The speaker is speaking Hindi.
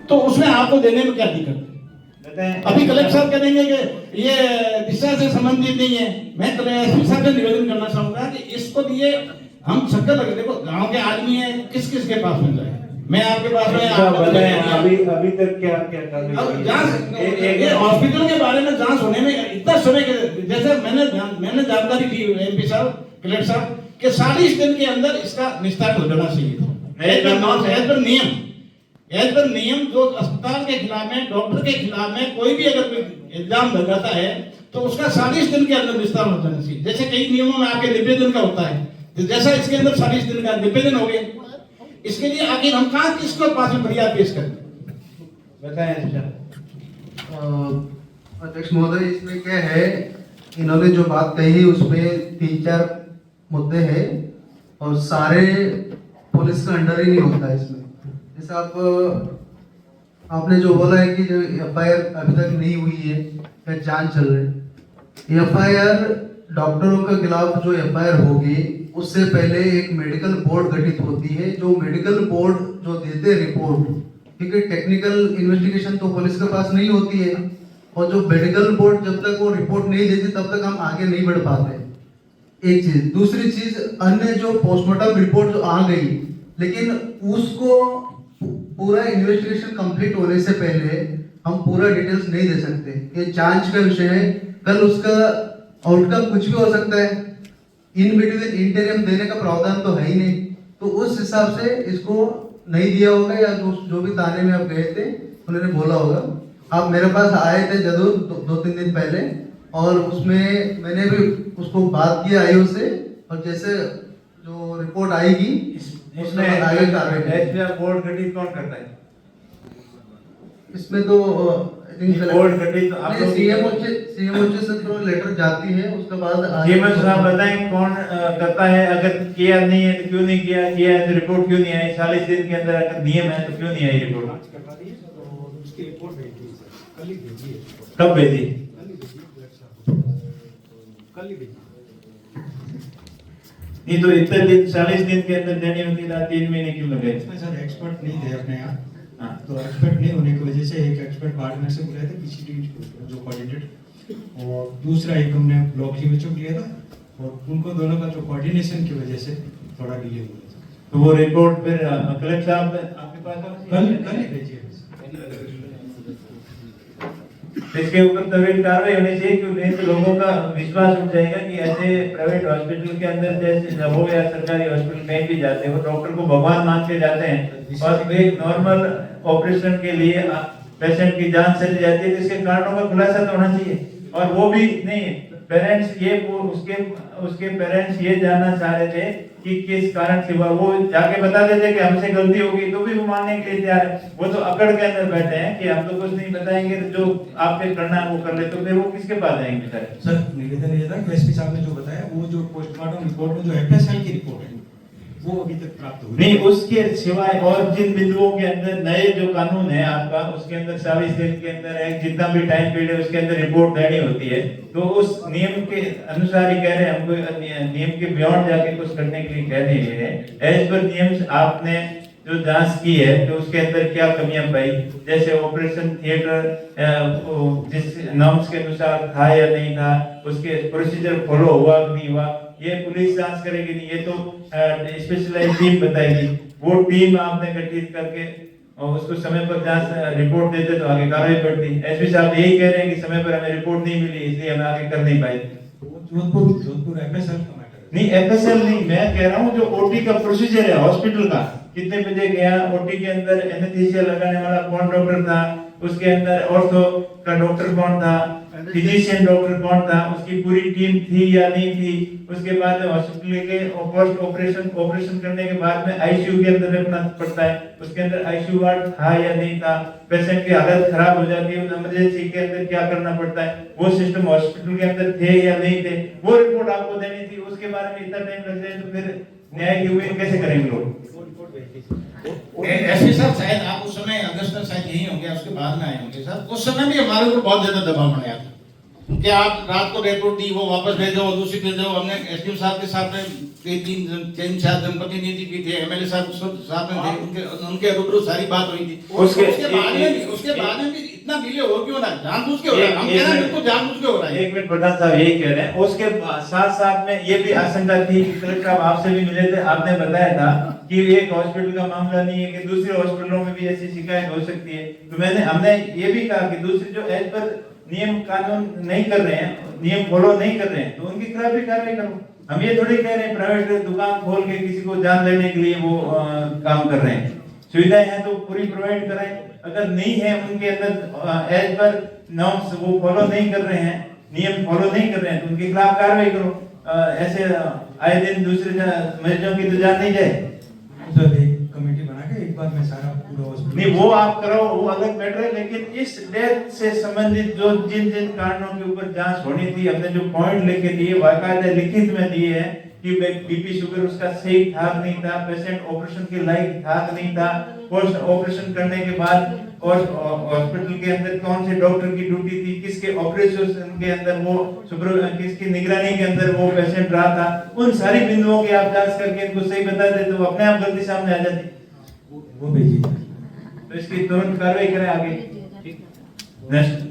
तो उसमें आपको देने में क्या दिक्कत है? अभी कलेक्टर साहब कहेंगे कि ये डिस्चार्ज से संबंधित नहीं है। मैं एसपी साहब से निवेदन करना चाहूंगा कि इसको लिए हम चक्कर लगे। देखो गांव के आदमी है, किस किस के पास में जाए? मैं आपके पास में अभी तक क्या क्या ये हॉस्पिटल के बारे में जांच होने में इतना समय जैसे मैंने जानकारी दी एमपी साहब, कलेक्टर साहब कि 40 दिन के अंदर इसका निस्तारण हो जाना चाहिए था। एज पर नियम जो अस्पताल के खिलाफ में, डॉक्टर के खिलाफ में कोई भी अगर कोई इल्जाम लगाता है तो उसका 40 दिन के अंदर निस्तारण हो जाना चाहिए। जैसे कई नियमों में आपके 90 दिन का होता है, तो जैसा इसके अंदर 40 दिन का 90 दिन हो गए। इसके लिए आखिर हम कहां किसको पास में फरियाद पेश करें? बताएं। अध्यक्ष महोदय, इसमें क्या है, इन्होंने जो बात कही उसमें 3-4 मुद्दे हैं और सारे पुलिस का अंडर ही नहीं होता है इसमें। जैसे आपने जो बोला है कि जो एफआईआर अभी तक नहीं हुई है या जांच चल रही है, एफआईआर डॉक्टरों के खिलाफ जो एफआईआर होगी उससे पहले एक मेडिकल बोर्ड गठित होती है। जो मेडिकल बोर्ड जो देते रिपोर्ट, क्योंकि टेक्निकल इन्वेस्टिगेशन तो पुलिस के पास नहीं होती है, और जो मेडिकल बोर्ड जब तक वो रिपोर्ट नहीं देती तब तक हम आगे नहीं बढ़ पाते। एक चीज, दूसरी चीज, अन्य जो पोस्टमार्टम रिपोर्ट जो आ गई, लेकिन उसको पूरा इन्वेस्टिगेशन कंप्लीट होने से पहले हम पूरा डिटेल्स नहीं दे सकते। ये जांच का विषय है, कल उसका आउटकम कुछ भी हो सकता है। इन बिटवीन इंटरिम देने का प्रावधान तो है ही नहीं, तो उस हिसाब से इसको नहीं दिया होगा, या जो भी थाने में आप गए थे उन्होंने बोला होगा। आप मेरे पास आए थे जरूर 2-3 दिन पहले, और उसमें मैंने भी उसको बात किया आईओ से, और जैसे जो रिपोर्ट आएगी उसमें आगे कार्रवाई। बोर्ड गठित कौन करता है इसमें? तो बोर्ड गठित तो आप लोग सीएमओ से तो लेटर जाती है, उसके बाद सीएमओ साहब बताएं कौन करता है। अगर किया नहीं है तो क्यों नहीं किया, किया है तो रिपोर्ट क्यों नहीं आई? 40 दिन के अंदर अगर नियम है तो क्यों नहीं आई रिपोर्ट? कब भेजी? नहीं तो इतने दिन 40 दिन के अंदर देनी होती था, 3 महीने क्यों लगे? इसमें सर एक्सपर्ट नहीं थे अपने यहाँ, तो एक्सपर्ट नहीं होने की वजह से एक एक्सपर्ट पार्टनर से बुलाए थे पीसीटी जो कोऑर्डिनेटर, और दूसरा एक हमने ब्लॉक सीएमएचओ लिया था, और उनको दोनों का जो कोऑर्डिनेशन की वजह से थोड़ा डिले हुआ। तो वो रिपोर्ट फिर कलेक्टर साहब आपके पास कल ही भेजिए। इसके ऊपर त्वरित कार्रवाई होनी चाहिए, क्योंकि नहीं तो लोगों का विश्वास उठ जाएगा कि ऐसे प्राइवेट हॉस्पिटल के अंदर जैसे हो या सरकारी हॉस्पिटल में भी जाते हैं, वो डॉक्टर को भगवान मान के जाते हैं, और एक नॉर्मल ऑपरेशन के लिए पेशेंट की जान चली जाती है, तो इसके कारणों का खुलासा तो होना चाहिए। और वो भी नहीं, पेरेंट्स ये उसके पेरेंट्स ये जानना चाह रहे थे कि किस कारण से हुआ, वो जाके बता देते कि हमसे गलती होगी तो भी वो मानने के लिए तैयार है। वो तो अकड़ के अंदर बैठे हैं कि हम तो कुछ नहीं बताएंगे, जो आपके करना है वो कर ले, तो फिर वो किसके पास जाएंगे? सर निवेदन ये था कि एसपी साहब ने जो बताया, वो जो पोस्टमार्टम रिपोर्ट में जो एफएसएल की रिपोर्ट है वो अभी तक प्राप्त हुई नहीं, उसके सिवाय और जिन बिंदुओं के अंदर नए जो कानून है आपका, उसके अंदर 40 दिन के अंदर है, जितना भी टाइम पीरियड है उसके अंदर रिपोर्ट देनी होती है, तो उस नियम के अनुसार ही कह रहे हैं, हमको नियम के बियॉन्ड जाके कुछ करने के लिए कह नहीं रहे हैं। एज पर नियम आपने जो जांच की है तो उसके अंदर क्या कमियां पाई, जैसे ऑपरेशन थिएटर जिस नॉर्म्स के अनुसार था या नहीं था, उसके प्रोसीजर फॉलो हुआ कि नहीं हुआ, ये पुलिस जांच करेगी नहीं, ये तो स्पेशलाइज्ड टीम बताएगी। वो टीम आपने गठित करके और उसको समय पर जांच रिपोर्ट देते तो आगे कार्रवाई बढ़ती। एसपी साहब यही कह रहे हैं कि समय पर हमें रिपोर्ट नहीं मिली, इसलिए हम आगे कर नहीं पाए। जोधपुर एफएसएल का मैटर नहीं, एफएसएल नहीं, मैं कह रहा हूँ जो ओटी का प्रोसीजर है हॉस्पिटल का, कितने बजे गया, ओटी के अंदर एनेस्थीसिया लगाने वाला कौन डॉक्टर था, उसके अंदर ऑर्थो का डॉक्टर कौन था, फिजिशियन डॉक्टर कौन था, उसकी पूरी टीम थी या नहीं थी, उसके बाद हॉस्पिटल के पोस्ट ऑपरेशन करने के बाद में आईसीयू के अंदर रखना पड़ता है, उसके अंदर आईसीयू वार्ड था या नहीं था, पेशेंट की हालत खराब हो जाती है, इमरजेंसी के अंदर क्या करना पड़ता है, वो सिस्टम हॉस्पिटल के अंदर थे या नहीं थे, वो रिपोर्ट आपको देनी थी। उसके बारे में इतना टाइम लग जाए तो फिर न्याय की उम्मीद कैसे करेंगे लोग? ऐसे साहब शायद आप उस समय अगस्त में शायद यही होंगे, उसके बाद में आए होंगे साहब, उस समय भी हमारे ऊपर बहुत ज्यादा दबाव बनाया था कि आप रात को रिपोर्ट दी, वो वापस भेजो, और दूसरी भेजो। हमने एसडीएम साहब के साथ में तीन चार जनप्रतिनिधि भी थे, एमएलए साहब साथ में थे, उनके रूबरू सारी बात हुई थी। उसके बाद में भी इतना डिले हो क्यों ना? जानबूझ के हो रहा है, हम कह रहे हैं बिल्कुल जानबूझ के हो रहा है। एक मिनट प्रधान साहब यही कह रहे हैं। उसके साथ साथ में ये भी आशंका थी कि कलेक्टर साहब आपसे भी मिले थे, आपने बताया था कि एक हॉस्पिटल का मामला नहीं है, कि दूसरे हॉस्पिटलों में भी ऐसी शिकायत हो सकती है। तो हमने ये भी कहा कि दूसरे जो एज पर नियम कानून नहीं कर रहे हैं, नियम फॉलो नहीं कर रहे हैं, तो उनके खिलाफ भी कार्रवाई करो। हम ये थोड़ी कह रहे हैं प्राइवेट दुकान खोल के किसी को जान लेने के लिए वो काम कर रहे हैं। सुविधाएं हैं तो पूरी प्रोवाइड कराएं। अगर नहीं है उनके अंदर एज पर नॉर्म्स वो फॉलो नहीं कर रहे हैं, नियम फॉलो नहीं कर रहे हैं, तो उनके खिलाफ कार्रवाई करो। ऐसे आए दिन दूसरे मरीजों की तो जान नहीं जाए। सर एक कमेटी बना के एक बार में सारा पूरा हॉस्पिटल नहीं वो आप करो, वो अलग मैटर है, लेकिन इस डेथ से संबंधित जो जिन जिन कारणों के ऊपर जांच होनी थी, हमने जो पॉइंट लेके दिए, बाकायदा लिखित में दिए हैं कि बीपी शुगर उसका सही ठाक नहीं था, पेशेंट ऑपरेशन के लायक ठाक नहीं था, पोस्ट ऑपरेशन करने के बाद और हॉस्पिटल के अंदर कौन से डॉक्टर की ड्यूटी थी, किसके ऑपरेशन के अंदर वो किसकी निगरानी के अंदर वो पेशेंट रहा था, उन सारी बिंदुओं की आप जांच करके इनको सही बता देते तो अपने आप गलती सामने आ जाती। वो भेजिए। तो इसकी तुरंत कार्रवाई करें आगे। नेक्स्ट